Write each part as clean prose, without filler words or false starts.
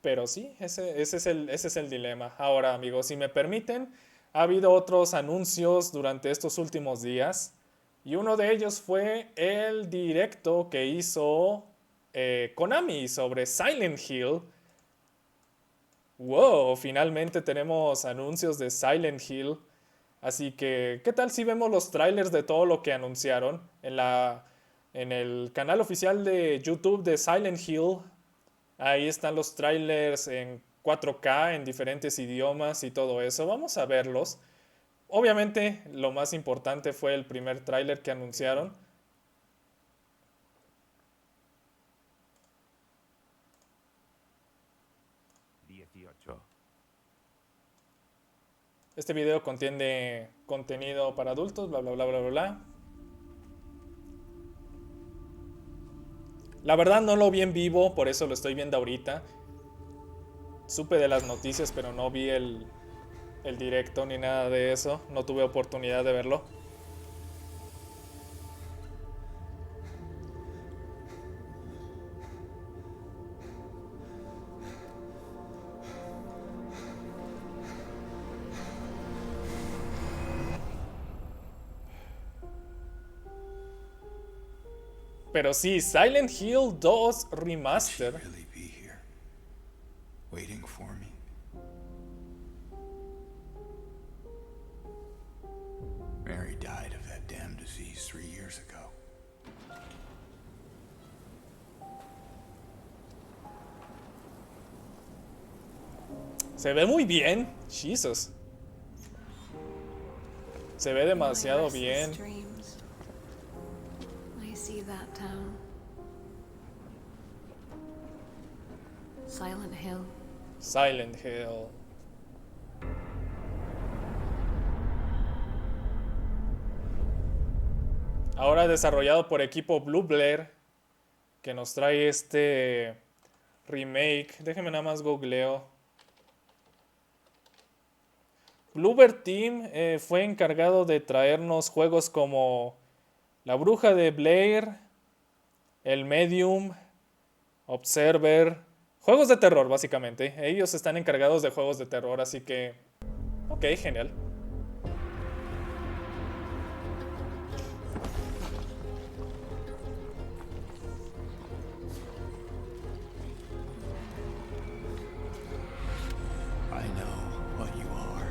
Pero sí, ese es el dilema. Ahora, amigos, si me permiten, ha habido otros anuncios durante estos últimos días. Y uno de ellos fue el directo que hizo Konami sobre Silent Hill. Wow, finalmente tenemos anuncios de Silent Hill. Así que, ¿qué tal si vemos los trailers de todo lo que anunciaron en el canal oficial de YouTube de Silent Hill? Ahí están los trailers en 4K en diferentes idiomas y todo eso. Vamos a verlos. Obviamente, lo más importante fue el primer tráiler que anunciaron. Este video contiene contenido para adultos, bla bla bla bla bla bla. La verdad no lo vi en vivo, por eso lo estoy viendo ahorita. Supe de las noticias, pero no vi el directo ni nada de eso. No tuve oportunidad de verlo. Pero sí, Silent Hill 2 Remaster. Really be here, waiting for me. Mary died of that damn disease 3 years ago. Se ve muy bien. Jesus. Se ve demasiado bien. I see that town. Silent Hill. Silent Hill. Ahora desarrollado por equipo Blue Blair, que nos trae este remake. Déjenme nada más googleo. Bluebird Team fue encargado de traernos juegos como La Bruja de Blair, El Medium, Observer. Juegos de terror, básicamente. Ellos están encargados de juegos de terror, así que... Ok, genial. I know what you are.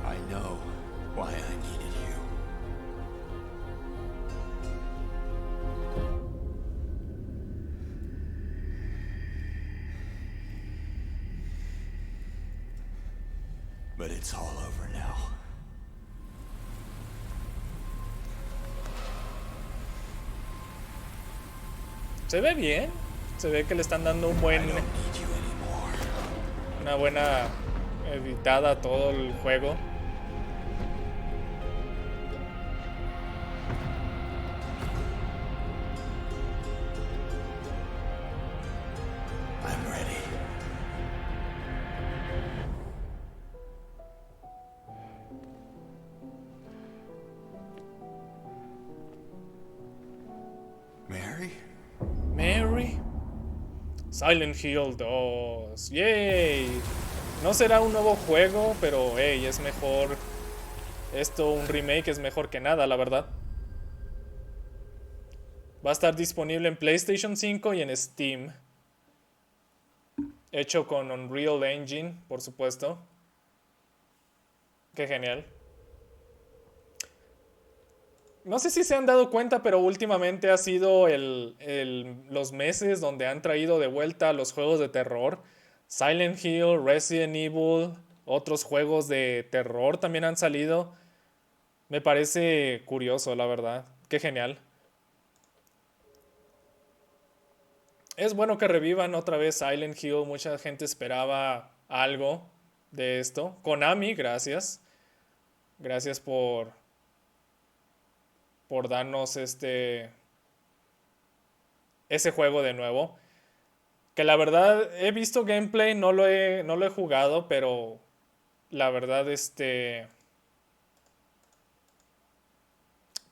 I know why I needed you. But it's all over now. Se ve bien. Se ve que le están dando I don't need you anymore. una buena editada a todo el juego. I'm ready. Mary? Mary. Silent Hill 2. ¡Yay! No será un nuevo juego, pero hey, es mejor. Esto, un remake, es mejor que nada, la verdad. Va a estar disponible en PlayStation 5 y en Steam. Hecho con Unreal Engine, por supuesto. Qué genial. No sé si se han dado cuenta, pero últimamente ha sido los meses donde han traído de vuelta los juegos de terror. Silent Hill, Resident Evil, otros juegos de terror también han salido. Me parece curioso, la verdad. Qué genial. Es bueno que revivan otra vez Silent Hill. Mucha gente esperaba algo de esto. Konami, gracias. Gracias por darnos ese juego de nuevo. Que la verdad he visto gameplay, no lo he jugado, pero la verdad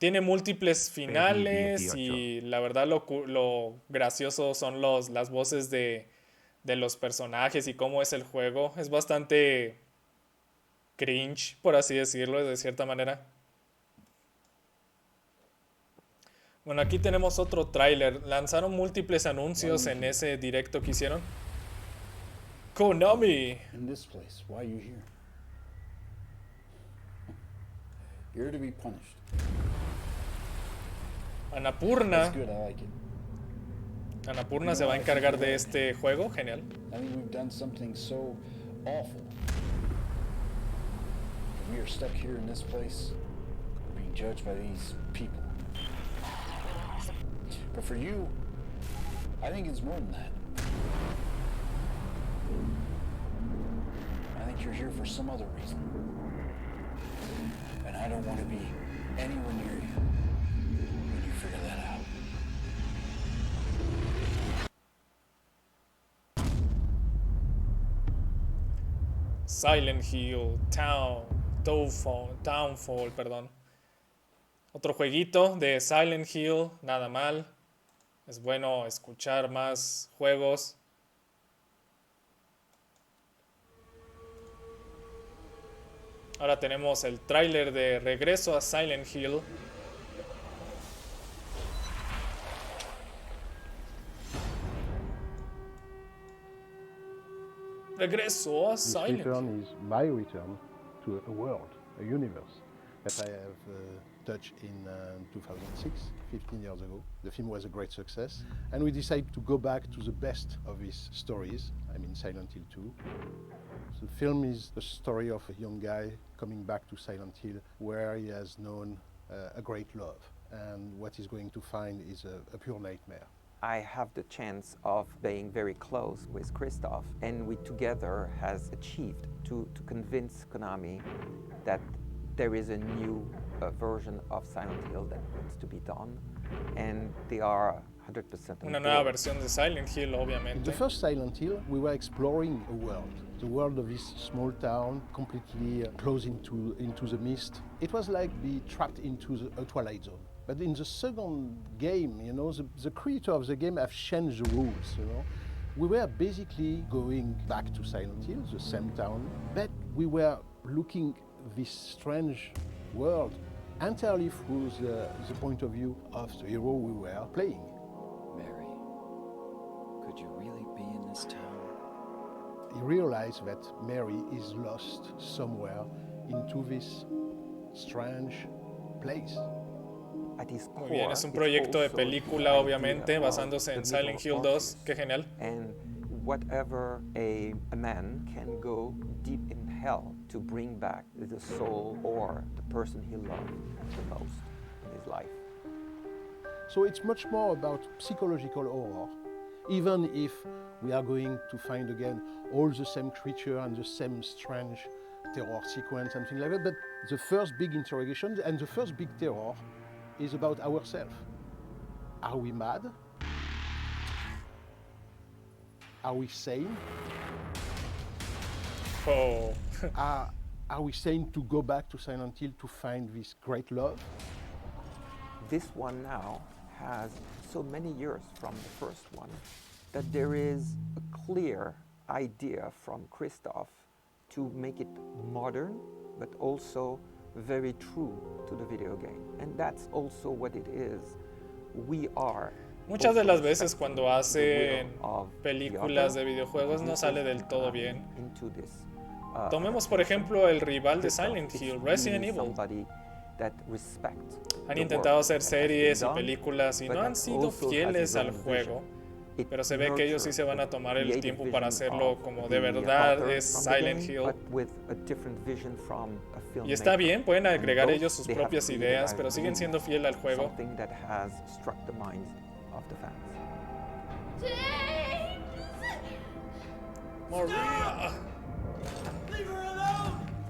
Tiene múltiples finales y la verdad lo gracioso son las voces de los personajes y cómo es el juego. Es bastante cringe, por así decirlo, de cierta manera. Bueno, aquí tenemos otro tráiler. Lanzaron múltiples anuncios en ese directo que hicieron. Konami. In this place, why are you here? You're to be punished. Annapurna. That's good, I like it. Annapurna se va a encargar de este juego. Genial. I think we've done something so awful. We are stuck here in this place, being judged by these people. But for you, I think it's more than that. I think you're here for some other reason. And I don't want to be anywhere near you when you figure that out. Silent Hill, Downfall, perdón. Otro jueguito de Silent Hill, nada mal. Es bueno escuchar más juegos. Ahora tenemos el tráiler de Regreso a Silent Hill. Regreso a Silent Hill. This return is my return to a world, a universe that I have touched in 2006, 15 years ago. The film was a great success, and we decided to go back to the best of his stories, I mean Silent Hill 2. The film is the story of a young guy coming back to Silent Hill where he has known a great love, and what he's going to find is a pure nightmare. I have the chance of being very close with Christoph, and we together has achieved to convince Konami that there is a new version of Silent Hill that needs to be done, and they are 100% Una nueva versión de Silent Hill, In obviamente. the first Silent Hill, we were exploring a world, the world of this small town, completely closed into the mist. It was like being trapped into a Twilight Zone. But in the second game, you know, the creator of the game have changed the rules, you know. We were basically going back to Silent Hill, the same town, but we were looking this strange world entirely through the point of view of the hero we were playing. Mary, could you really be in this town? He realized that Mary is lost somewhere into this strange place. At his Muy core, bien, es un it's proyecto de also the película, idea obviamente, of basándose en the Silent middle Hill 2. office. Qué genial. And whatever a man can go deep in hell to bring back the soul or the person he loved the most in his life. So it's much more about psychological horror, even if we are going to find again all the same creature and the same strange terror sequence and things like that. But the first big interrogation and the first big terror is about ourselves. Are we mad? Are we sane? Oh. Are we sane to go back to Silent Hill to find this great love? This one now has so many years from the first one that there is a clear idea from Christoph to make it modern, but also very true to the video game. And that's also what it is. We are Muchas de also las veces respecting cuando the hacen will of the películas de author, videojuegos no this sale is, del todo bien. into this, Tomemos por ejemplo el rival de Christoph Silent is Hill, really Resident Evil. somebody that respects Han the intentado work hacer that has series been y done, películas y but no han that sido also has fieles its al own juego. vision. It Pero se ve que ellos sí se van a nurtures tomar el creative tiempo vision para hacerlo of como de the verdad author es from the Silent game, Hill. but with a different vision from a Y está filmmaker. bien, pueden And agregar both, ellos sus they have propias created, ideas, I pero siguen believe, siendo fiel al juego. something that has struck the minds of the fans. Maria.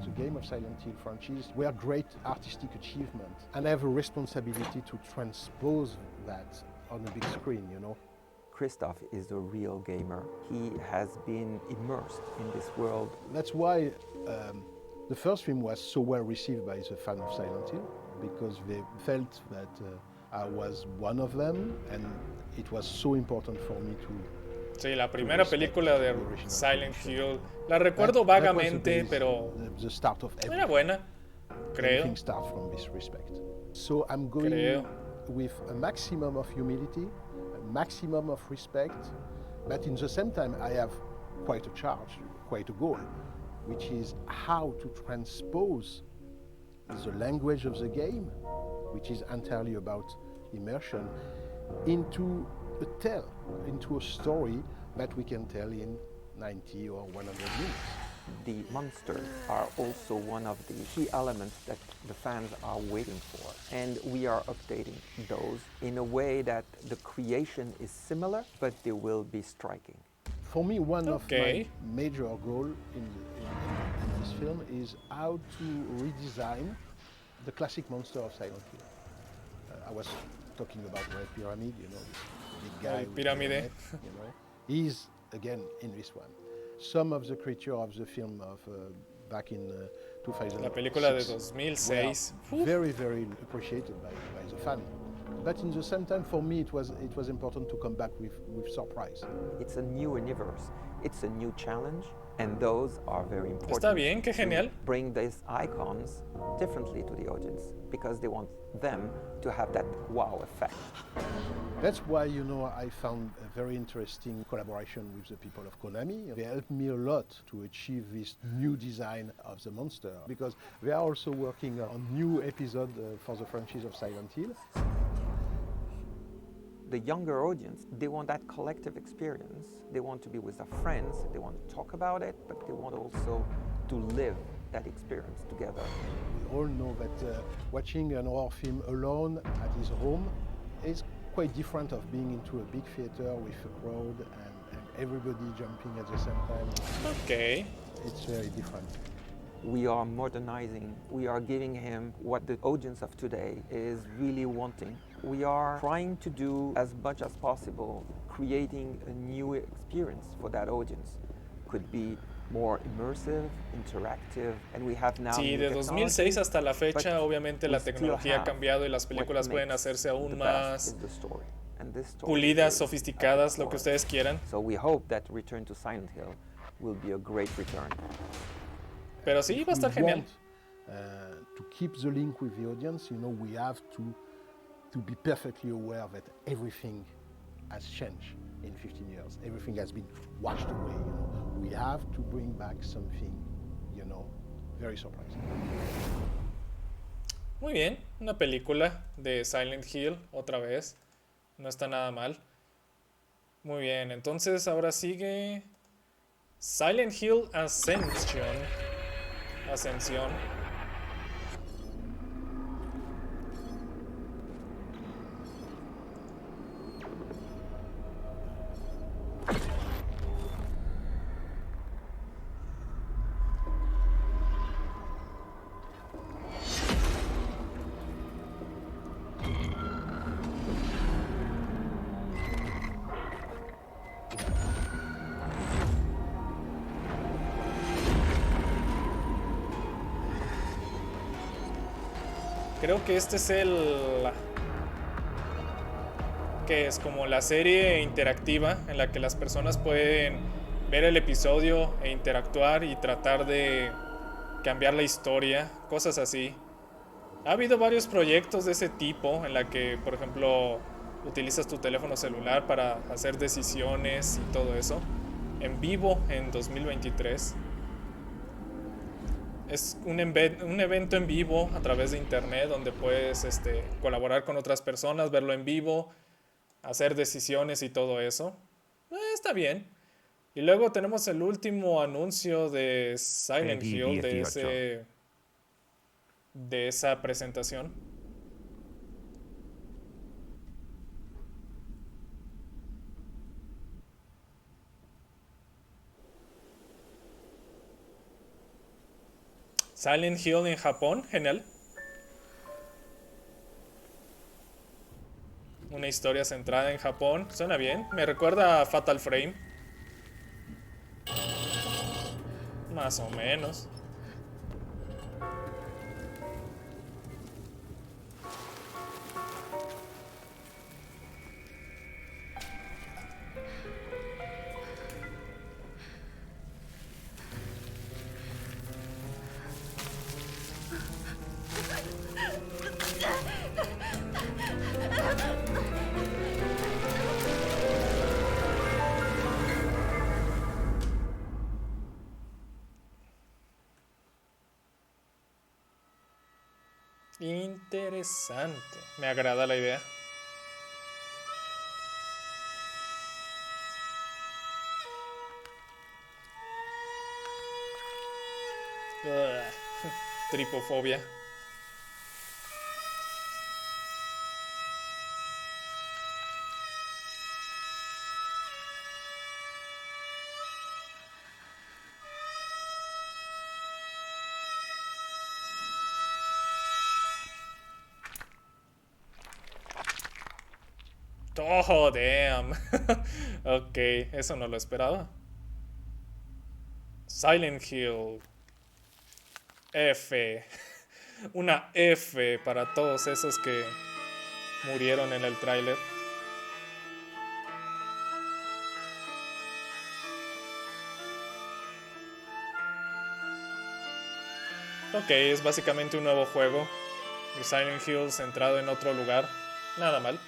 The game of Silent Hill franchise were great artistic achievement and have a responsibility to transpose that on a big screen, you know. Christoph is a real gamer. He has been immersed in this world. That's why the first film was so well received by the fan of Silent Hill. because they felt that I was one of them, and it was so important for me to. Sí, la primera película de Silent Hill la recuerdo vagamente, pero the start of era buena, creo. Everything starts from this respect. So I'm going with a maximum of humility, a maximum of respect, but in the same time I have quite a charge, quite a goal, which is how to transpose the language of the game, which is entirely about immersion, into a tale, into a story that we can tell in 90 or 100 minutes. The monsters are also one of the key elements that the fans are waiting for. And we are updating those in a way that the creation is similar, but they will be striking. For me, one of my major goals in this film is how to redesign the classic monster of Silent Hill. I was talking about Red Pyramid, you know, this big guy with the net, you know. He's, again, in this one. Some of the creatures of the film of back in 2006 la película de 2006 very, very appreciated by the fan. But in the same time, for me, it was important to come back with surprise. It's a new universe. It's a new challenge, and those are very important. Está bien, qué genial. Bring these icons differently to the audience because they want them to have that wow effect. That's why, you know, I found a very interesting collaboration with the people of Konami. They helped me a lot to achieve this new design of the monster because they are also working on new episodes for the franchise of Silent Hill. The younger audience, they want that collective experience. They want to be with their friends, they want to talk about it, but they want also to live that experience together. We all know that watching an horror film alone at his home is quite different of being into a big theater with a crowd and everybody jumping at the same time. Okay. It's very different. We are modernizing, we are giving him what the audience of today is really wanting. We are trying to do as much as possible, creating a new experience for that audience. Could be more immersive, interactive, and we have now. Sí, de 2006 hasta la fecha, obviamente la tecnología ha cambiado y las películas pueden hacerse aún más pulidas, sofisticadas, lo que ustedes quieran. So we hope that Return to Silent Hill will be a great return. Pero sí, va a estar genial. To keep the link with the audience, you know, we have to be perfectly aware that everything has changed in 15 years. Everything has been washed away, you know. We have to bring back something, you know, very surprising. Muy bien, una película de Silent Hill, otra vez. No está nada mal. Muy bien, entonces ahora sigue Silent Hill Ascensión. Creo que este es que es como la serie interactiva en la que las personas pueden ver el episodio e interactuar y tratar de cambiar la historia, cosas así. Ha habido varios proyectos de ese tipo en la que, por ejemplo, utilizas tu teléfono celular para hacer decisiones y todo eso. En vivo en 2023. Es un evento en vivo a través de internet donde puedes colaborar con otras personas, verlo en vivo, hacer decisiones y todo eso. Está bien. Y luego tenemos el último anuncio de Silent Hill de esa presentación. Silent Hill en Japón, genial. Una historia centrada en Japón, suena bien. Me recuerda a Fatal Frame. Más o menos. Interesante. Me agrada la idea. Ugh, tripofobia. Oh, damn. Ok, eso no lo esperaba. Silent Hill. F. Una F para todos esos que murieron en el tráiler. Ok, es básicamente un nuevo juego de Silent Hill centrado en otro lugar. Nada mal.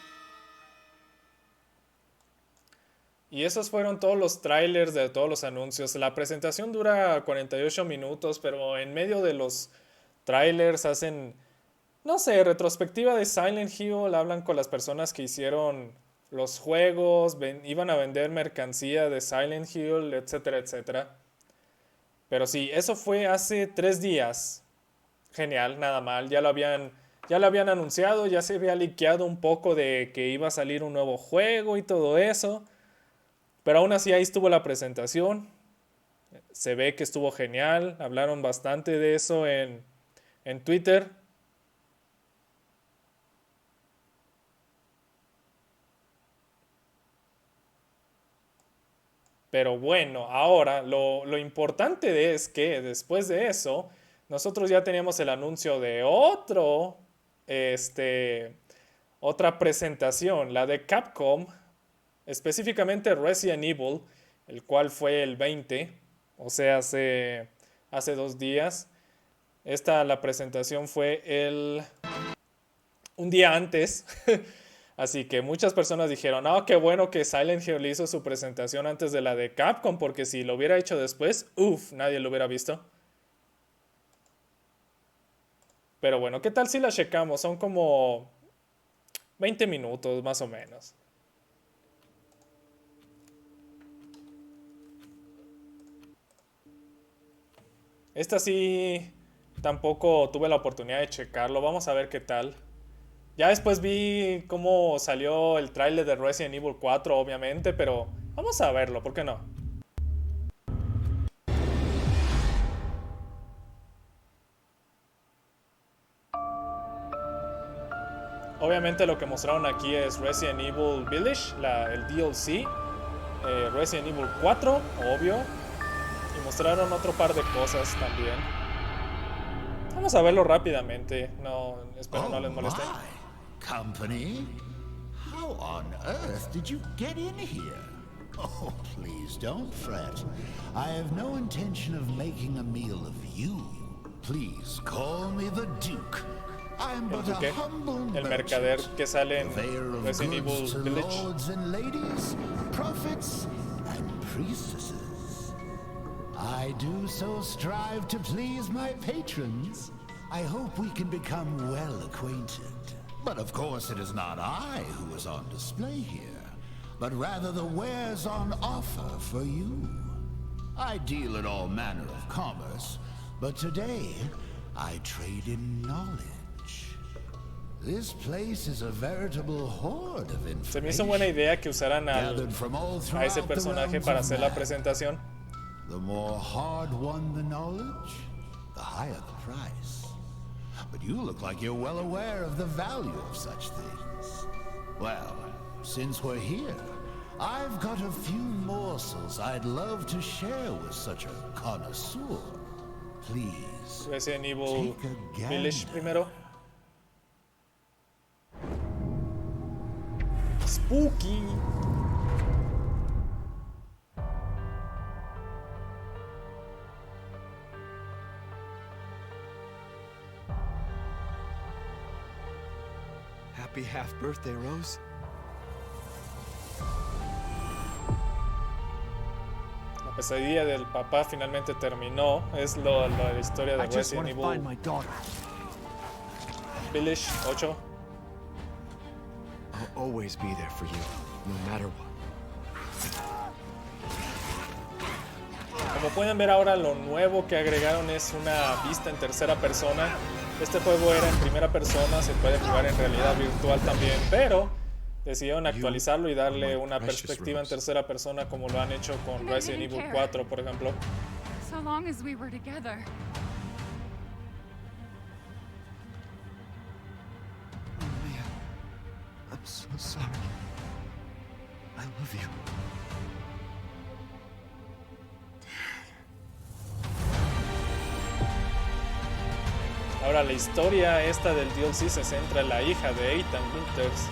Y esos fueron todos los trailers de todos los anuncios. La presentación dura 48 minutos, pero en medio de los trailers hacen, no sé, retrospectiva de Silent Hill. Hablan con las personas que hicieron los juegos, iban a vender mercancía de Silent Hill, etcétera, etcétera. Pero sí, eso fue hace 3 días. Genial, nada mal. Ya lo habían anunciado, ya se había liqueado un poco de que iba a salir un nuevo juego y todo eso. Pero aún así ahí estuvo la presentación. Se ve que estuvo genial. Hablaron bastante de eso en Twitter. Pero bueno, ahora lo importante es que después de eso, nosotros ya teníamos el anuncio de otra presentación, la de Capcom. Específicamente Resident Evil, el cual fue el 20, o sea, hace 2 días. La presentación fue un día antes. Así que muchas personas dijeron, ah, qué bueno que Silent Hill hizo su presentación antes de la de Capcom, porque si lo hubiera hecho después, nadie lo hubiera visto. Pero bueno, ¿qué tal si la checamos? Son como 20 minutos más o menos. Esta sí, tampoco tuve la oportunidad de checarlo. Vamos a ver qué tal. Ya después vi cómo salió el tráiler de Resident Evil 4, obviamente, pero vamos a verlo, ¿por qué no? Obviamente lo que mostraron aquí es Resident Evil Village, el DLC. Resident Evil 4, obvio. Y mostraron otro par de cosas también. Vamos a verlo rápidamente. No, espero no les moleste. Company? How on earth did you get in here? Oh, please don't fret. I have no intention of making a meal of you. Please call me the Duke. I am but a humble el mercader que sale en Resident Evil Village. Lords and ladies, prophets and priestesses. I do so strive to please my patrons. I hope we can become well acquainted. But of course it is not I who is on display here, but rather the wares on offer for you. I deal in all manner of commerce, but today I trade in knowledge. This place is a veritable hoard of information. Se me hizo buena idea que usaran a ese personaje para hacer la presentación. The more hard-won the knowledge, the higher the price. But you look like you're well aware of the value of such things. Well, since we're here, I've got a few morsels I'd love to share with such a connoisseur. Please, Resident Evil Village primero. Spooky. Happy half birthday, Rose. La pesadilla del papá finalmente terminó. Es la historia de Resident Evil. Village 8. I'll always be there for you, no matter what. Como pueden ver ahora, lo nuevo que agregaron es una vista en tercera persona. Este juego era en primera persona, se puede jugar en realidad virtual también, pero decidieron actualizarlo y darle una perspectiva en tercera persona como lo han hecho con Resident Evil 4, por ejemplo. So long as we were together. Oh man, I'm so sorry. I love you. Ahora la historia esta del DLC se centra en la hija de Ethan Winters.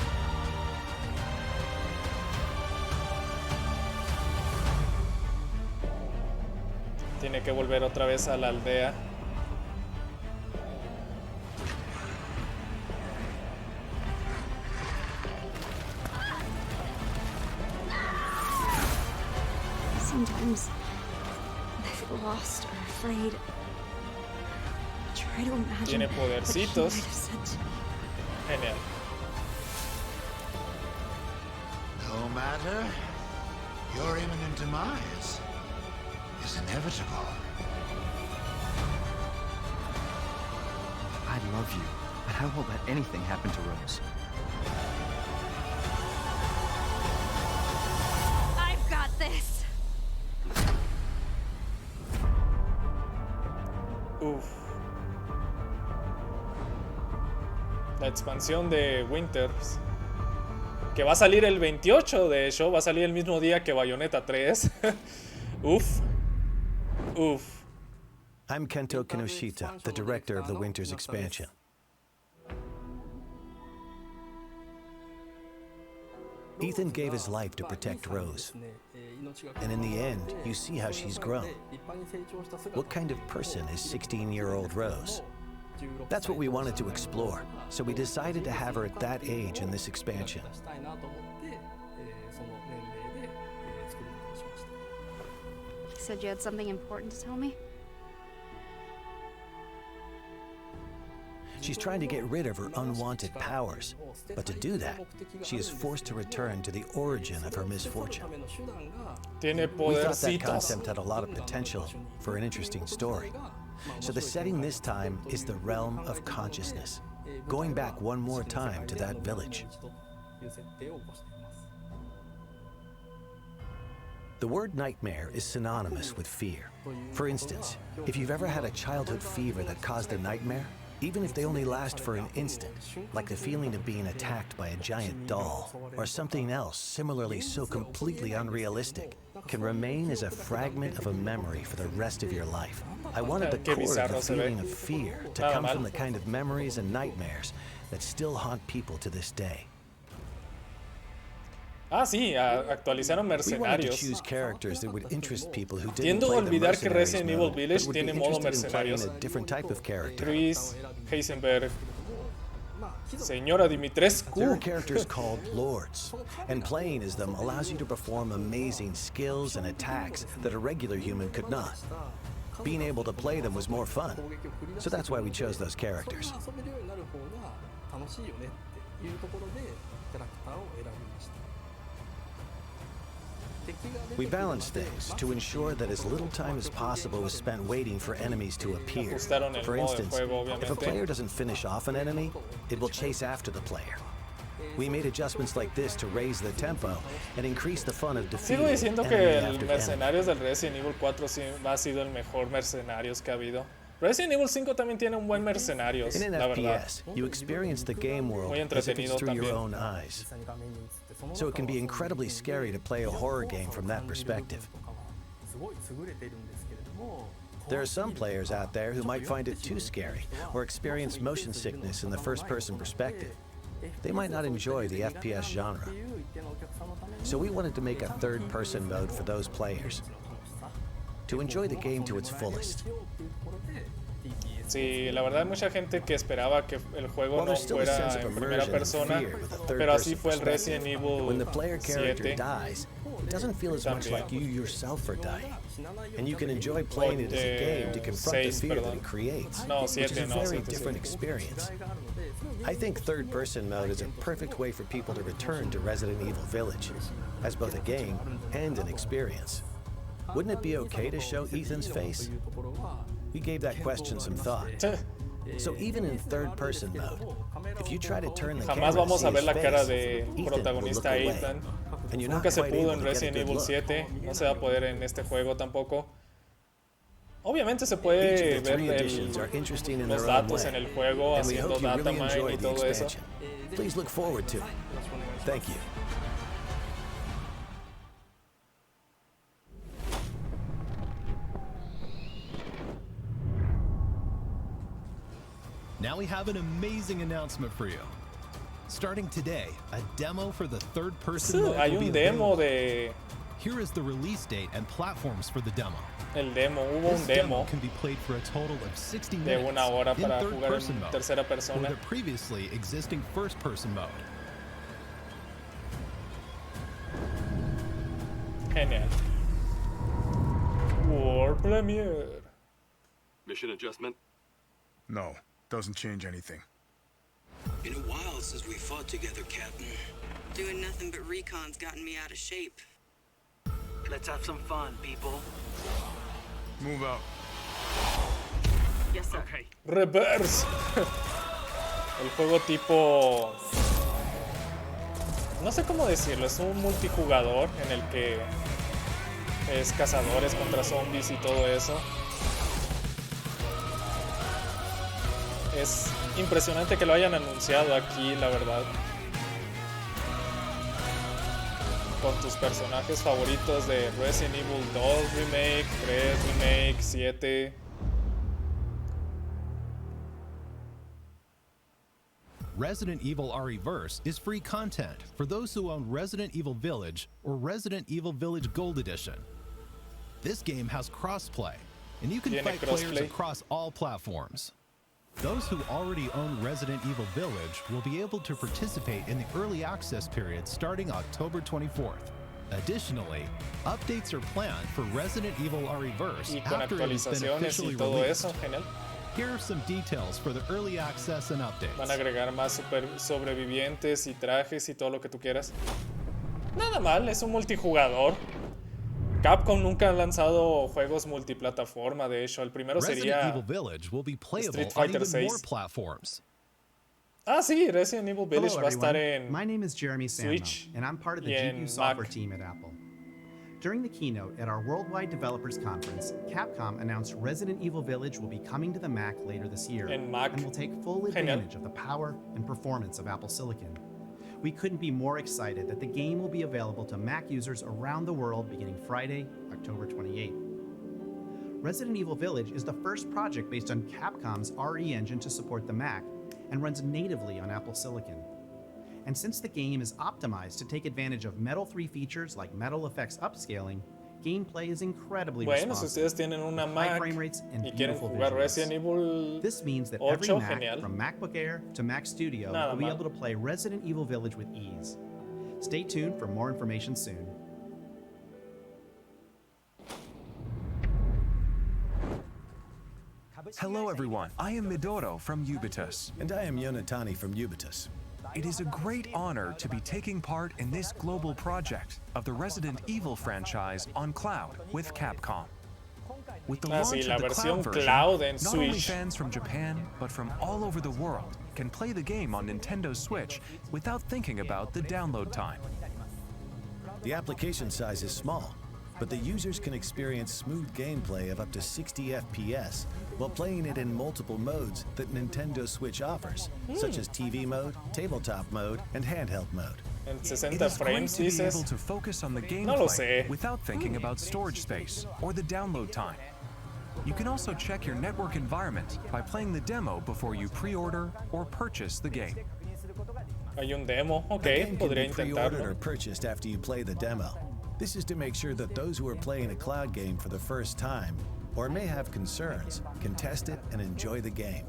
Tiene que volver otra vez a la aldea. Sometimes I feel lost or afraid. Try to imagine Tiene what he podercitos. might have said to me. Genial. No matter, your imminent demise is inevitable. I love you, but I won't let anything happen to Rose. I've got this. Uf. La expansión de Winters, que va a salir el 28, de hecho, va a salir el mismo día que Bayonetta 3. Uf. Uf. I'm Kento Kinoshita, the director of the Winters expansion. Ethan gave his life to protect Rose. And in the end, you see how she's grown. What kind of person is 16-year-old Rose? That's what we wanted to explore, so we decided to have her at that age in this expansion. You said you had something important to tell me? She's trying to get rid of her unwanted powers, but to do that, she is forced to return to the origin of her misfortune. Tiene We thought that podercitos. concept had a lot of potential for an interesting story. So the setting this time is the realm of consciousness, going back one more time to that village. The word nightmare is synonymous with fear. For instance, if you've ever had a childhood fever that caused a nightmare, even if they only last for an instant, like the feeling of being attacked by a giant doll, or something else similarly so completely unrealistic, can remain as a fragment of a memory for the rest of your life. I wanted the Qué core of the bizarro se ve. feeling of fear to Nada come mal. from the kind of memories and nightmares that still haunt people to this day. Ah, sí, actualizaron We wanted to mercenarios. choose characters that would interest people who Tiendo didn't a play the olvidar que mercenaries Resident Evil mode, Village but would be tiene modo interested in playing mercenarios. a different type of character. Chris, Heisenberg, Señora There are Dimitrescu. characters called lords, and playing as them allows you to perform amazing skills and attacks that a regular human could not. Being able to play them was more fun, so that's why we chose those characters. We balanced things to ensure that as little time as possible was spent waiting for enemies to appear. Ajustaron el For modo de instance, juego, if a obviamente. player doesn't finish off an enemy, it will chase after the player. We made adjustments like this to raise the tempo and increase the fun of Sigo defeating diciendo que enemy el after enemy. Mercenarios del Resident Evil 4 sí ha sido el mejor Mercenarios que ha habido. Resident Evil 5 también tiene un buen Mercenarios, In an la verdad. FPS, you experience the game world Muy as if it's entretenido through your también. own eyes. So it can be incredibly scary to play a horror game from that perspective. There are some players out there who might find it too scary or experience motion sickness in the first-person perspective. They might not enjoy the FPS genre. So we wanted to make a third-person mode for those players, to enjoy the game to its fullest. Sí, la verdad hay mucha gente que esperaba que el juego While no there's still a fuera sense of en primera immersion and persona, fear with a pero así third-person fue el Resident perspective, when the Evil player character 7. dies, it doesn't feel as much También. like you yourself are dying. And you can enjoy playing it as a game to confront the Seis, fear that perdón. it creates, No, which is siete, a no, very siete, different siete. experience. I think third-person mode is a perfect way for people to return to Resident Evil Village, as both a game and an experience. Wouldn't it be okay to show Ethan's face? We gave that question some thought. So even in third-person mode, if you try to turn the Jamás camera vamos to a see ver his la cara face, de Ethan will look protagonista away, Ethan. and you're not Nunca se quite pudo able en to get a Resident good Evil look. 7, no se va a poder en este juego tampoco. Obviamente se Each puede of the ver three editions are interesting in los their own datos way, en el juego, and we haciendo hope you data really mine y enjoyed the todo eso. expansion. Please look forward to it. Thank you. Now we have an amazing announcement for you. Starting today, a demo for the third-person mode Hay will be un demo available. de Here is the release date and platforms for the demo. el demo, hubo This un demo demo can be played for a total of 60 de minutes una hora in para jugar third-person en mode tercera or persona. the previously existing first-person mode. Genial. World Premiere. Mission adjustment? No, doesn't change anything. Been a while since we fought together, Captain. Doing nothing but recon's gotten me out of shape. Let's have some fun, people. Move out. Yes, sir. Okay. Reverse. El juego tipo... No sé cómo decirlo, es un multijugador en el que es cazadores contra zombies y todo eso. Es impresionante que lo hayan anunciado aquí, la verdad. Con tus personajes favoritos de Resident Evil 2 Remake, 3 Remake, 7... Resident Evil REverse is free content for those who own Resident Evil Village or Resident Evil Village Gold Edition. This game has crossplay, and you can Tiene fight players crossplay. across all platforms. Those who already own Resident Evil Village will be able to participate in the early access period starting October 24th. Additionally, updates are planned for Resident Evil REverse Y con after it has been actualizaciones officially y todo released. eso, genial. Here are some details for the early access and updates. Van a agregar más sobrevivientes y trajes y todo lo que tú quieras. Nada mal, es un multijugador. Capcom nunca ha lanzado juegos multiplataforma, de hecho, el primero Resident sería Evil Village will be playable Street on Fighter even more 6. platforms. Ah, sí, Resident Evil Village Hello, va a estar everyone. en My name is Jeremy Samno, Switch and I'm part of the y en GPU software Mac. team at Apple. During the keynote at our Worldwide Developers Conference, Capcom announced Resident Evil Village will be coming to the Mac later this year En Mac. and will take full Genial. advantage of the power and performance of Apple Silicon. We couldn't be more excited that the game will be available to Mac users around the world beginning Friday, October 28th. Resident Evil Village is the first project based on Capcom's RE engine to support the Mac and runs natively on Apple Silicon. And since the game is optimized to take advantage of Metal 3 features like Metal Effects upscaling, gameplay is incredibly Bueno, si responsive, ustedes tienen una with high Mac frame rates and y quieren beautiful jugar visuals. Resident Evil This means that 8, every Mac, genial. from MacBook Air to Mac Studio, Nada will be mal. able to play Resident Evil Village with ease. Stay tuned for more information soon. Hello everyone, I am Midoro from Ubitus. And I am Yonatani from Ubitus. It is a great honor to be taking part in this global project of the Resident Evil franchise on cloud with Capcom. With the Ah, launch sí, la of the versión cloud version, cloud en not only Switch. fans from Japan, but from all over the world can play the game on Nintendo Switch without thinking about the download time. The application size is small, but the users can experience smooth gameplay of up to 60 FPS while playing it in multiple modes that Nintendo Switch offers, such as TV mode, tabletop mode, and handheld mode. En It 60 is great frames, to be able dices. to focus on the No lo gameplay sé. without thinking about storage space or the download time. You can also check your network environment by playing the demo before you pre-order or purchase the game. Hay un demo, The ok, game can podría be pre-ordered or intentarlo. purchased after you play the demo. This is to make sure that those who are playing a cloud game for the first time or may have concerns can test it and enjoy the game.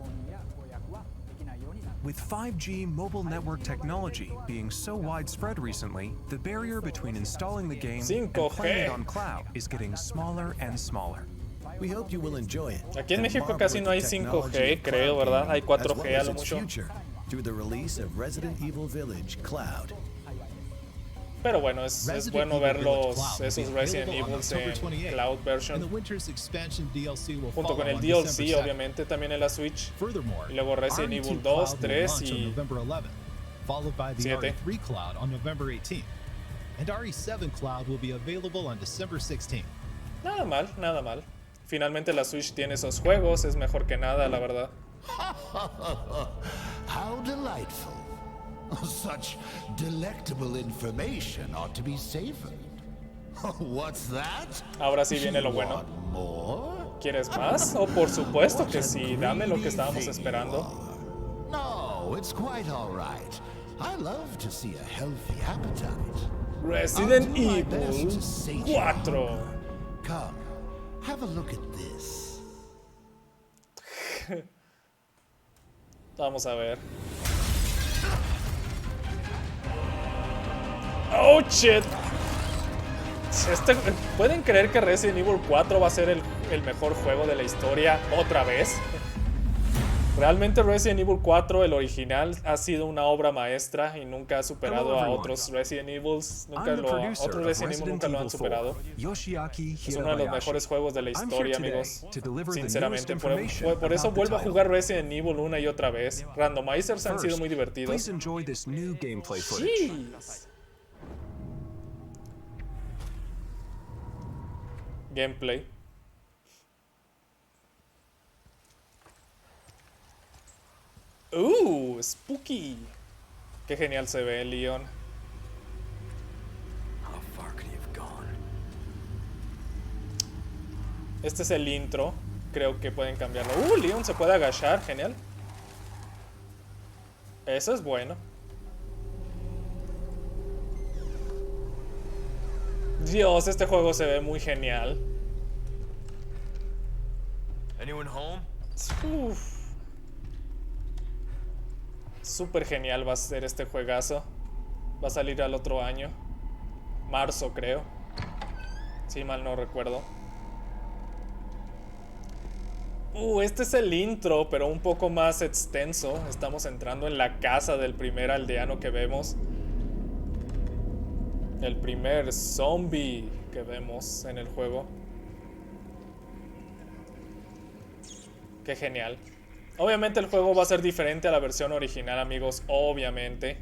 With 5G mobile network technology being so widespread recently, the barrier between installing the game and playing it on cloud is getting smaller and smaller. We hope you will enjoy it. Aquí en México casi no hay 5G, creo, ¿verdad? Hay 4G a lo mucho. Through the release of Resident Evil Village Cloud. Pero bueno, es bueno ver esos Resident Evil en Cloud version. Junto con el DLC, obviamente, también en la Switch. Y luego Resident Evil 2, 3 y 7. Nada mal, nada mal. Finalmente la Switch tiene esos juegos, es mejor que nada, la verdad. How delightful. Such delectable information ought to be savored. What's that? Ahora sí viene lo bueno. ¿Quieres más? Oh, por supuesto que sí. Dame lo que estábamos esperando. No, it's quite all right. I love to see a healthy appetite. Resident Evil 4. Come, have a look at this. Vamos a ver. Oh shit. ¿Pueden creer que Resident Evil 4 va a ser el mejor juego de la historia otra vez? Realmente Resident Evil 4, el original, ha sido una obra maestra y nunca ha superado a otros Resident Evils. Otros Resident Evil nunca lo han superado. Es uno de los mejores juegos de la historia, amigos. Sinceramente, por eso vuelvo a jugar Resident Evil una y otra vez. Randomizers han sido muy divertidos. Jeez. Gameplay. Spooky. Qué genial se ve, Leon. Este es el intro. Creo que pueden cambiarlo. Leon se puede agachar, genial. Eso es bueno. Dios, este juego se ve muy genial. Anyone home? Súper genial va a ser este juegazo. Va a salir al otro año. Marzo, creo. Si mal no recuerdo. Este es el intro, pero un poco más extenso. Estamos entrando en la casa del primer aldeano que vemos. El primer zombie que vemos en el juego. Qué genial. Obviamente el juego va a ser diferente a la versión original, amigos. Obviamente.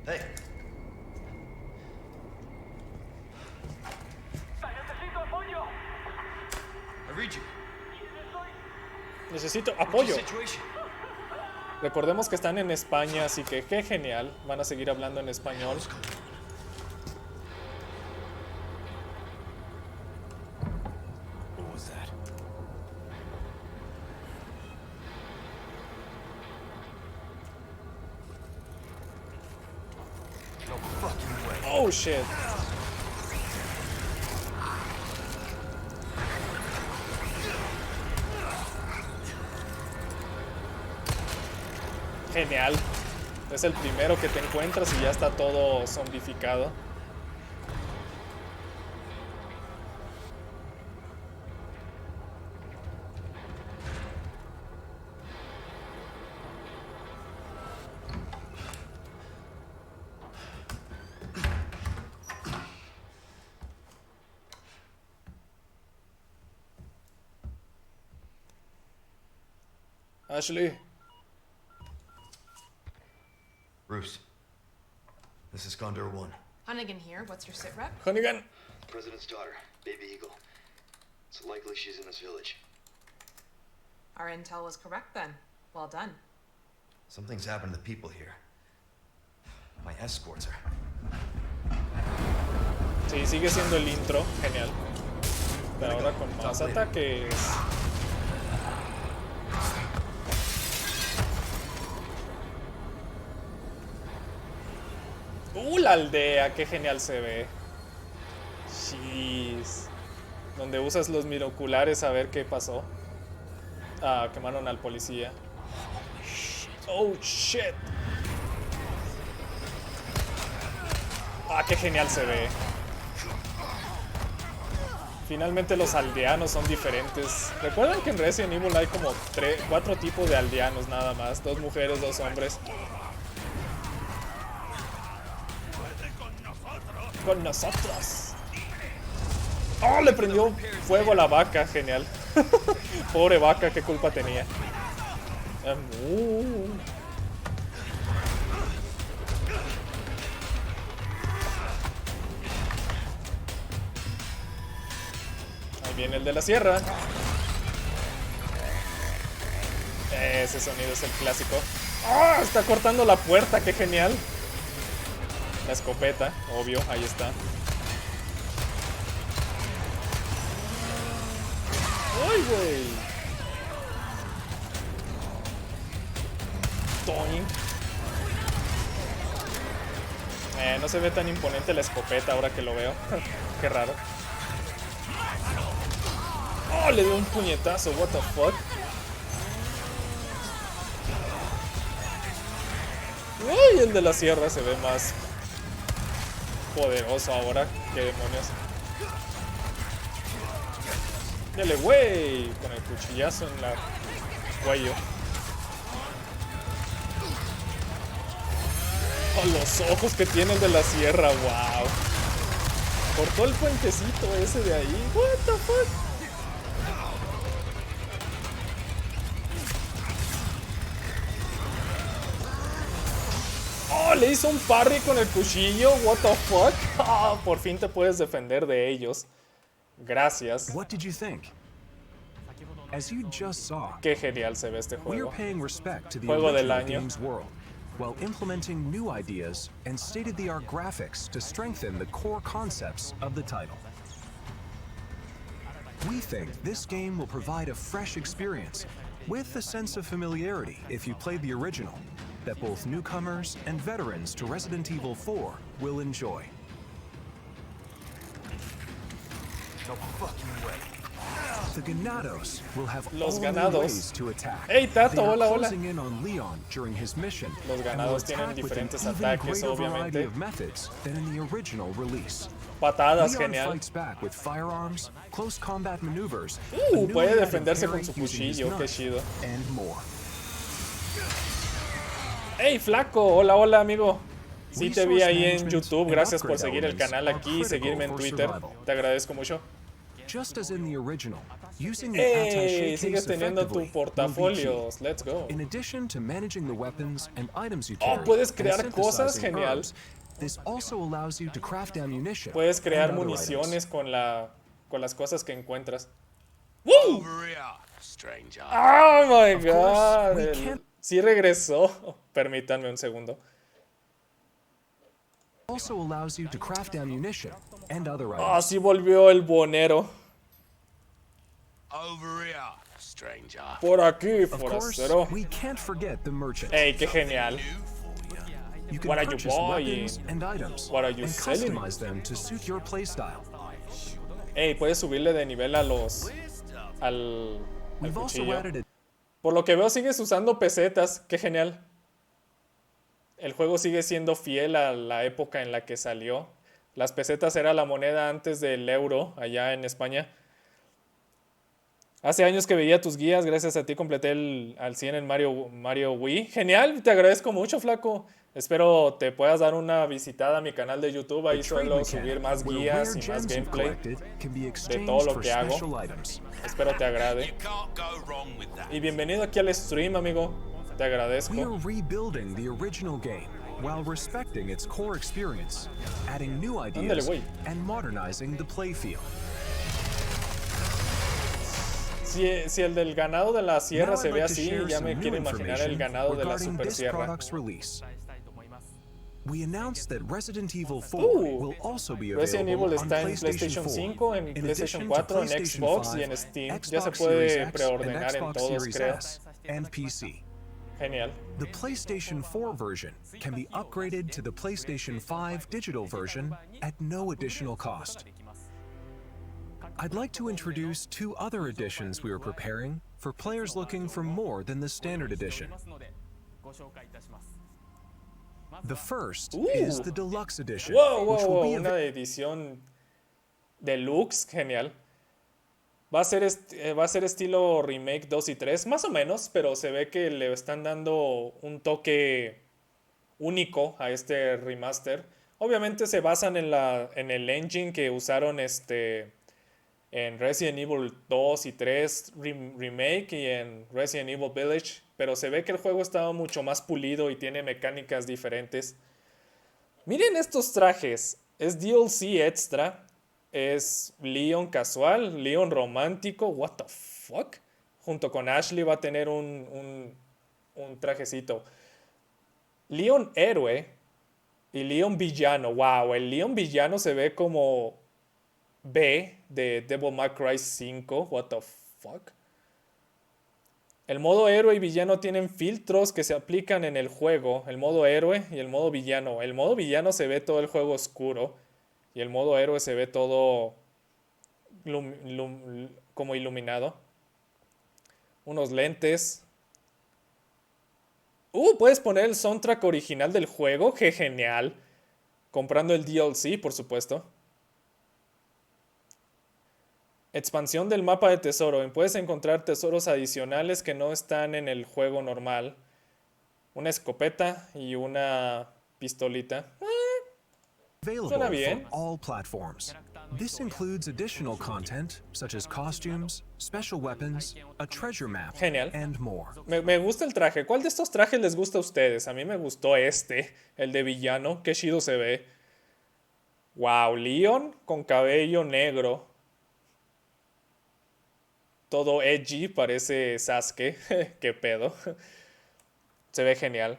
Hey. Necesito apoyo. I read you. Necesito apoyo. Recordemos que están en España, así que qué genial. Van a seguir hablando en español. Oh shit. Genial. Es el primero que te encuentras y ya está todo zombificado. Ashley. Bruce, this is Condor 1. Hunnigan here. What's your sit rep? Hunnigan. President's daughter, Baby Eagle. It's likely she's in this village. Our intel was correct then. Well done. Something's happened to the people here. My escorts are... Sí, sigue siendo el intro. Genial. Pero ahora con más ataques. La aldea, qué genial se ve. Jeez. Donde usas los binoculares a ver qué pasó. Ah, quemaron al policía. Oh, shit. Ah, qué genial se ve. Finalmente los aldeanos son diferentes. ¿Recuerdan que en Resident Evil hay como 4 tipos de aldeanos nada más? 2 mujeres, 2 hombres. Con nosotros. ¡Oh! Le prendió fuego a la vaca. Genial. Pobre vaca, qué culpa tenía. Ahí viene el de la sierra. Ese sonido es el clásico. ¡Oh! Está cortando la puerta, qué genial. La escopeta, obvio, ahí está. ¡Ay, güey! Toing. No se ve tan imponente la escopeta ahora que lo veo. Qué raro. ¡Oh! Le dio un puñetazo, what the fuck. ¡Uy! El de la sierra se ve más poderoso ahora. ¿Qué demonios? Dale, güey. Con el cuchillazo en la cuello. Oh, los ojos que tiene el de la sierra. Wow. Cortó el puentecito ese de ahí. What the fuck. Oh, le hizo un parry con el cuchillo. What the fuck. Oh, por fin te puedes defender de ellos. Gracias. What did you think? As you just saw, qué genial se ve este we are juego. paying respect to the Juego del original año. game's world, while implementing new ideas and state-of-the-art graphics to strengthen the core concepts of the title. We think this game will provide a fresh experience, with a sense of familiarity if you played the original, that both newcomers and veterans to Resident Evil 4 will enjoy. No fucking way. The ganados will have Los all new ganados. ways to attack. Hey, Tato, They are hola, hola. closing in on Leon during his mission. Los and will ganados tienen attack with an diferentes even ataques, greater variety obviamente. of methods than in the original release. Patadas, Leon genial. fights back with firearms, close combat maneuvers, a new Puede method of defenderse con parry su using his cuchillo, qué knife, chido. and more. Hey, flaco, hola, hola, amigo. Sí te vi Resource ahí en management YouTube. and Gracias por upgrade seguir el elements canal are aquí y critical seguirme en for Twitter. survival. Te agradezco mucho. Just as in the original, using the Hey, anti-shake sigues case teniendo tu effectively will be portafolios. key. Let's go. In addition to managing the weapons and items you Oh, carry, puedes and crear cosas, synthesizing genial. herbs, this also allows you to craft ammunition. Puedes crear and other municiones items. con las cosas que encuentras. Over here, stranger. Oh my Of course, god. we can't- Sí regresó. Permítanme un segundo. Also allows you to craft ammunition and other items. Ah, sí volvió el bonero. Over here, stranger. Por aquí, Of course, forastero. we can't forget the merchant. Hey, qué genial. You can What are you purchase buying? weapons and items What are you and selling? customize them to suit your playstyle. Hey, puedes subirle de nivel a los... al We've also cuchillo. added a Por lo que veo sigues usando pesetas. Qué genial. El juego sigue siendo fiel a la época en la que salió. Las pesetas era la moneda antes del euro allá en España. Hace años que veía tus guías. Gracias a ti completé al 100 en Mario Wii. Genial, te agradezco mucho, flaco. Espero te puedas dar una visitada a mi canal de YouTube. Ahí suelo subir más guías y más gameplay de todo lo que hago. Espero te agrade. Y bienvenido aquí al stream, amigo. Te agradezco. We are rebuilding the original game while respecting its core experience, adding new ideas, and modernizing the playfield. Si el del ganado de la sierra se ve así, ya me quiero imaginar el ganado de la super sierra. We announced that Resident Evil 4 will also be Resident Evil available on está en PlayStation 5, en PlayStation 4, en Xbox y en Steam. Ya se puede preordenar en todos, creo. and PC. Genial. The PlayStation 4 version can be upgraded to the PlayStation 5 digital version at no additional cost. I'd like to introduce 2 other editions we are preparing for players looking for more than the standard edition. The first is the deluxe edition, which will be una edición deluxe, genial. Va a ser estilo Remake 2 y 3, más o menos, pero se ve que le están dando un toque único a este remaster. Obviamente se basan en el engine que usaron en Resident Evil 2 y 3 Remake y en Resident Evil Village, pero se ve que el juego estaba mucho más pulido y tiene mecánicas diferentes. Miren estos trajes, es DLC extra. Es Leon casual, Leon romántico, what the fuck. Junto con Ashley va a tener un trajecito. Leon héroe y Leon villano. Wow, el Leon villano se ve como B de Devil May Cry 5, what the fuck. El modo héroe y villano tienen filtros que se aplican en el juego. El modo héroe y el modo villano. El modo villano se ve todo el juego oscuro. Y el modo héroe se ve todo como iluminado. Unos lentes. Puedes poner el soundtrack original del juego. ¡Qué genial! Comprando el DLC, por supuesto. Expansión del mapa de tesoro. Puedes encontrar tesoros adicionales que no están en el juego normal. Una escopeta y una pistolita. Available for all platforms. This includes additional content such as costumes, special weapons, a treasure map, Genial. and more. Me gusta el traje. ¿Cuál de estos trajes les gusta a ustedes? A mí me gustó el de villano. Qué chido se ve. Wow, Leon con cabello negro. Todo edgy, parece Sasuke. Qué pedo. Se ve genial.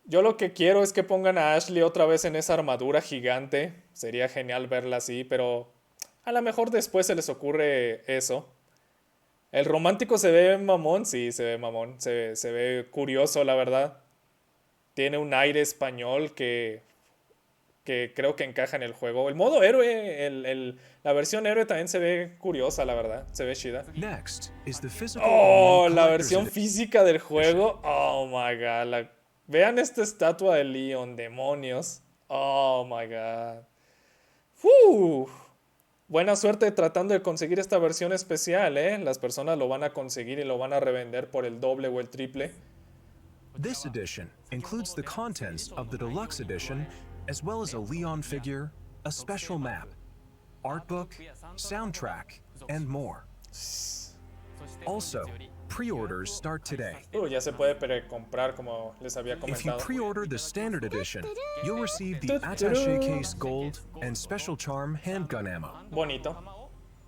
Yo lo que quiero es que pongan a Ashley otra vez en esa armadura gigante. Sería genial verla así, pero a lo mejor después se les ocurre eso. ¿El romántico se ve mamón? Sí, se ve mamón. Se ve curioso, la verdad. Tiene un aire español que creo que encaja en el juego. El modo héroe, la versión héroe también se ve curiosa, la verdad. Se ve chida. La versión física del juego. Oh my god. Vean esta estatua de Leon, demonios. Oh my god. Buena suerte tratando de conseguir esta versión especial, ¿eh? Las personas lo van a conseguir y lo van a revender por el doble o el triple. This edition includes the contents of the deluxe edition, as well as a Leon figure, a special map, art book, soundtrack, and more. Also, pre-orders start today. Ya se puede precomprar, como les había comentado. If you pre-order the standard edition, you'll receive the attaché case gold and special charm handgun ammo. Bonito.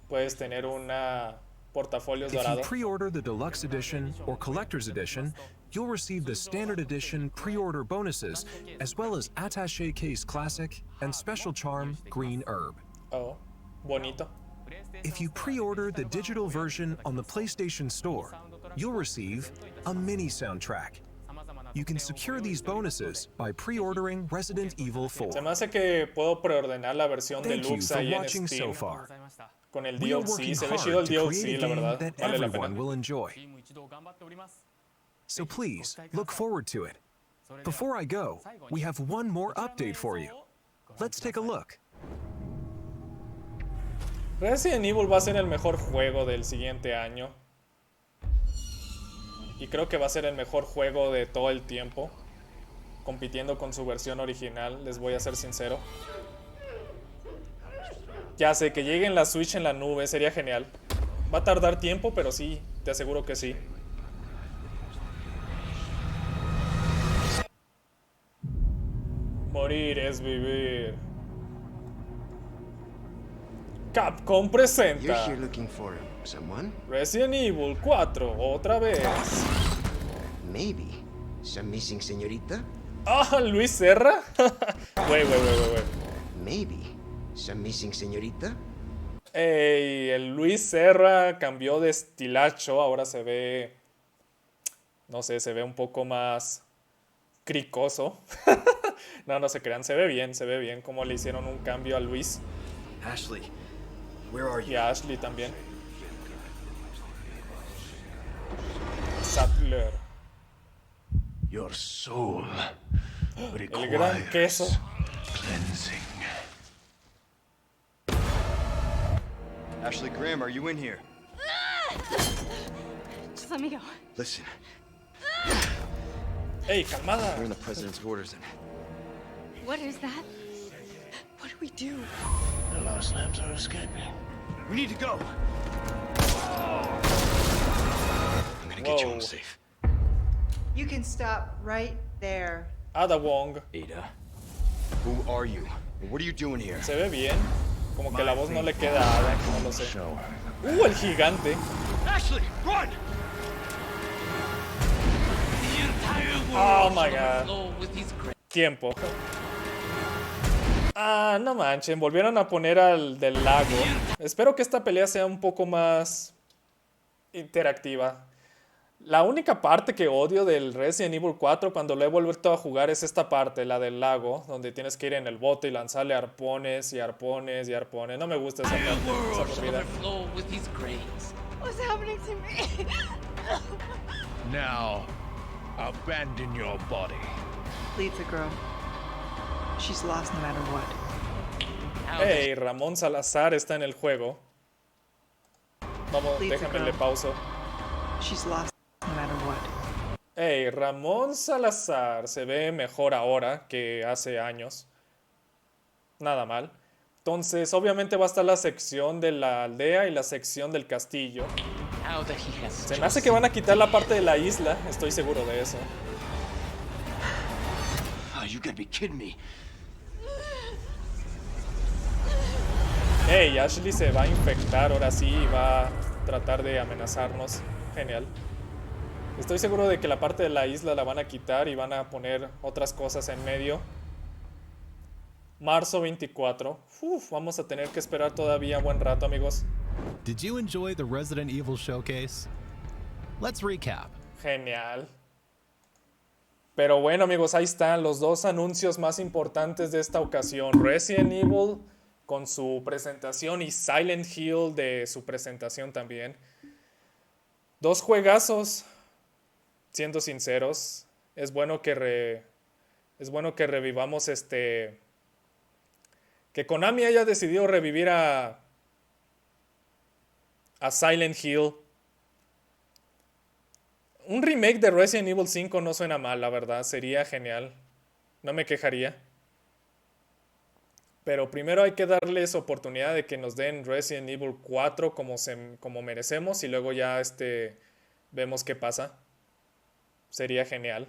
Puedes tener una portafolios dorado. If you pre-order the deluxe edition or collector's edition, you'll receive the standard edition pre-order bonuses, as well as attaché case classic and special charm green herb. Oh, bonito. If you pre-order the digital version on the PlayStation Store, you'll receive a mini soundtrack. You can secure these bonuses by pre-ordering Resident Evil 4. Se me hace que puedo preordenar la versión deluxe ahí en watching Steam. So far. Con el We are DLC, working se ve hard chido el to DLC, create a la game verdad. that Vale la everyone pena. will enjoy. So please, look forward to it. Before I go, we have one more update for you. Let's take a look. Resident Evil va a ser el mejor juego del siguiente año. Y creo que va a ser el mejor juego de todo el tiempo. Compitiendo con su versión original, les voy a ser sincero. Ya sé, que llegue en la Switch en la nube sería genial. Va a tardar tiempo, pero sí, te aseguro que sí. Morir es vivir. Capcom presenta You're here looking for someone? Resident Evil 4, otra vez. Maybe. Some missing señorita? Ah, Luis Serra. Wait. Maybe. Some missing señorita? Ey, el Luis Serra cambió de estilacho, ahora se ve No sé, se ve un poco más cricoso. No, no se crean, se ve bien como le hicieron un cambio a Luis. Ashley, where are you? Y a Ashley también. Sattler. Your soul El gran queso. cleansing. Ashley Graham, are you in here? Just let me go. Listen, Hey, calmada. we're in the president's orders and What is that? What do we do? The lost lambs are escaping. we need to go. I'm gonna get you home safe. You can stop right there. Ada Wong. Ada, who are you? What are you doing here? Se ve bien. Como que la voz no le queda a Ada, no lo sé. El gigante. Ashley, run! Oh my god. Tiempo. Ah, no manchen. Volvieron a poner al del lago. Espero que esta pelea sea un poco más interactiva. La única parte que odio del Resident Evil 4 cuando lo he vuelto a jugar es esta parte, la del lago, donde tienes que ir en el bote y lanzarle arpones y arpones y arpones. No me gusta esa parte, esa aburrida. What's happening to me? Now, abandon your body. Leave the girl. She's lost no matter what. Hey, Ramón Salazar está en el juego. Vamos, Leave the déjame le girl. pauso. She's lost no matter what. Hey, Ramón Salazar se ve mejor ahora que hace años. Nada mal. Entonces, obviamente va a estar la sección de la aldea y la sección del castillo. Se me hace que van a quitar la parte de la isla, estoy seguro de eso. Oh, you gotta be kidding me. Hey, Ashley se va a infectar ahora sí y va a tratar de amenazarnos. Genial. Estoy seguro de que la parte de la isla la van a quitar y van a poner otras cosas en medio. Marzo 24. Uf, vamos a tener que esperar todavía un buen rato, amigos. Did you enjoy the Resident Evil showcase? Let's recap. Genial. Pero bueno, amigos, ahí están los dos anuncios más importantes de esta ocasión. Resident Evil con su presentación y Silent Hill de su presentación también. Dos juegazos, siendo sinceros. Es bueno que revivamos que Konami haya decidido revivir a Silent Hill. Un remake de Resident Evil 5 no suena mal, la verdad. Sería genial. No me quejaría. Pero primero hay que darles oportunidad de que nos den Resident Evil 4 como merecemos. Y luego ya vemos qué pasa. Sería genial.